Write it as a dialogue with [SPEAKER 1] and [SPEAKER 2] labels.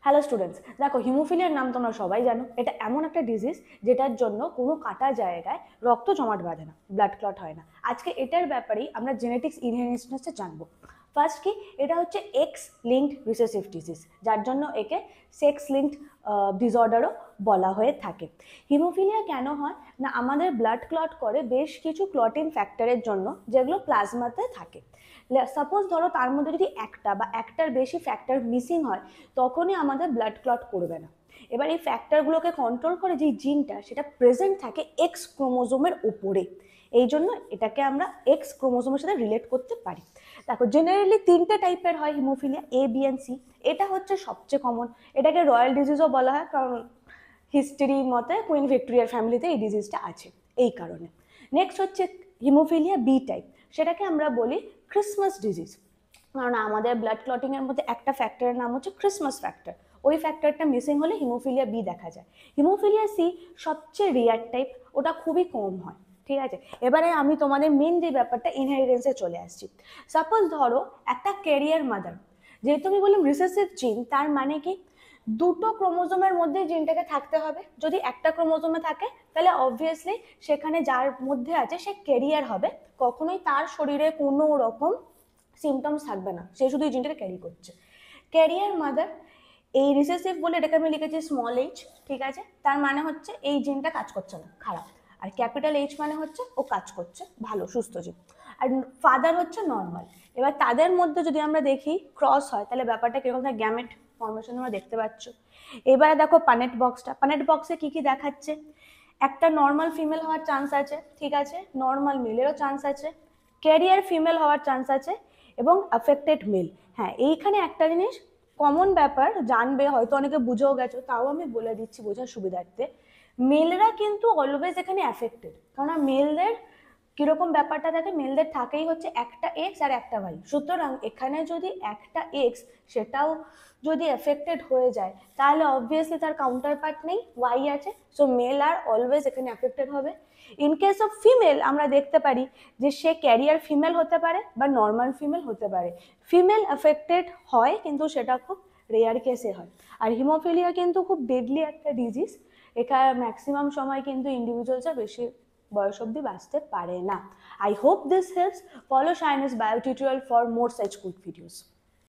[SPEAKER 1] Hello students, দেখো হিমোফিলিয়ার নাম তোমরা সবাই জানো। এটা এমন একটা ডিজিজ যেটার জন্য কোনো কাটা জায়গায় রক্ত জমাট বাঁধে না, ব্লাড ক্লট হয় না। আজকে এটার ব্যাপারেই আমরা জেনেটিক্স ইনহেরিটেন্সটা জানবো। ফার্স্ট কি, এটা হচ্ছে এক্স লিঙ্কড রিসেসিভ ডিজিজ, যার জন্য একে সেক্স লিঙ্কড ডিসঅর্ডারও বলা হয়ে থাকে। হিমোফিলিয়া কেন হয় না, আমাদের ব্লাড ক্লট করে বেশ কিছু ক্লটিং ফ্যাক্টরের জন্য, যেগুলো প্লাজমাতে থাকে। সাপোজ ধরো তার মধ্যে যদি একটা বা একটার বেশি ফ্যাক্টর মিসিং হয়, তখনই আমাদের ব্লাড ক্লট করবে না। এবার এই ফ্যাক্টরগুলোকে কন্ট্রোল করে যে জিনটা, সেটা প্রেজেন্ট থাকে এক্স ক্রোমোজোমের উপরে। এই জন্য এটাকে আমরা এক্স ক্রোমোজোমের সাথে রিলেট করতে পারি। দেখো জেনারেলি তিনটে টাইপের হয় haemophilia, A B and C. এটা হচ্ছে সবচেয়ে কমন। এটাকে রয়্যাল ডিজিজও বলা হয়, কারণ হিস্ট্রি মতে কুইন ভিক্টোরিয়ার ফ্যামিলিতে এই ডিজিজটা আছে, এই কারণে। নেক্সট হচ্ছে হিমোফিলিয়া বি টাইপ, সেটাকে আমরা বলি ক্রিসমাস ডিজিজ। কারণ আমাদের ব্লাড ক্লটিংয়ের মধ্যে একটা ফ্যাক্টরের নাম হচ্ছে ক্রিসমাস ফ্যাক্টর। ওই ফ্যাক্টরটা মিসিং হলে হিমোফিলিয়া বি দেখা যায়। হিমোফিলিয়া সি সবচেয়ে রেয়ার টাইপ, ওটা খুবই কম হয়। ঠিক আছে, এবারে আমি তোমাদের মেন যে ব্যাপারটা ইনহেরিটেন্সে চলে আসছি। সাপোজ ধরো একটা ক্যারিয়ার মাদার, যেহেতু আমি বললাম রিসেসিভ জিন, তার মানে কি দুটো ক্রোমোজোমের মধ্যে জিনটাকে থাকতে হবে। যদি একটা ক্রোমোজোমে থাকে তাহলে অবভিয়াসলি সেখানে যার মধ্যে আছে সে ক্যারিয়ার হবে, কখনোই তার শরীরে কোনো রকম সিমটমস থাকবে না, সে শুধু এই জিনটাকে ক্যারি করছে। ক্যারিয়ার মাদার, এই রিসেসিভ বলে এটাকে আমি লিখেছি স্মল এইচ। ঠিক আছে, তার মানে হচ্ছে এই জিনটা কাজ করছে না, খারাপ। আর ক্যাপিটাল এইচ মানে হচ্ছে ও কাজ করছে, ভালো, সুস্থ জীব। আর ফাদার হচ্ছে নর্মাল। এবার তাদের মধ্যে যদি আমরা দেখি ক্রস হয়, তাহলে ব্যাপারটা কিরকম থাকে, গ্যামেট ফর্মেশন তোমরা দেখতে পাচ্ছ। এবারে দেখো পানেট বক্সটা, পানেট বক্সে কি কি দেখাচ্ছে, একটা নর্মাল ফিমেল হওয়ার চান্স আছে, ঠিক আছে, নর্মাল মেলেরও চান্স আছে, ক্যারিয়ার ফিমেল হওয়ার চান্স আছে, এবং অ্যাফেক্টেড মেল। হ্যাঁ, এইখানে একটা জিনিস কমন ব্যাপার জানবে, হয়তো অনেকে বুঝেও গেছো, তাও আমি বলে দিচ্ছি বোঝার সুবিধার্থে। মেলরা কিন্তু অলওয়েজ এখানে অ্যাফেক্টেড, কারণ মেলদের কিরকম ব্যাপারটা থাকে, মেলদের থাকেই হচ্ছে একটা এক্স আর একটা ওয়াই। সুতরাং এখানে যদি একটা এক্স সেটাও যদি এফেক্টেড হয়ে যায়, তাহলে অবভিয়াসলি তার কাউন্টার পার্ট নেই, ওয়াই আছে, সো মেল আর অলওয়েজ এখানে এফেক্টেড হবে। ইন কেস অফ ফিমেল আমরা দেখতে পারি যে সে ক্যারিয়ার ফিমেল হতে পারে বা নর্মাল ফিমেল হতে পারে। ফিমেল এফেক্টেড হয়, কিন্তু সেটা খুব রেয়ার কেসে হয়। আর হিমোফিলিয়া কিন্তু খুব ডেডলি একটা ডিজিজ। এখানে ম্যাক্সিমাম সময় কিন্তু ইন্ডিভিজুয়ালসরা বেশি বয়স অব্দি বাঁচতে পারে না। I hope this helps. Follow Shyness Bio Tutorial for more such good videos.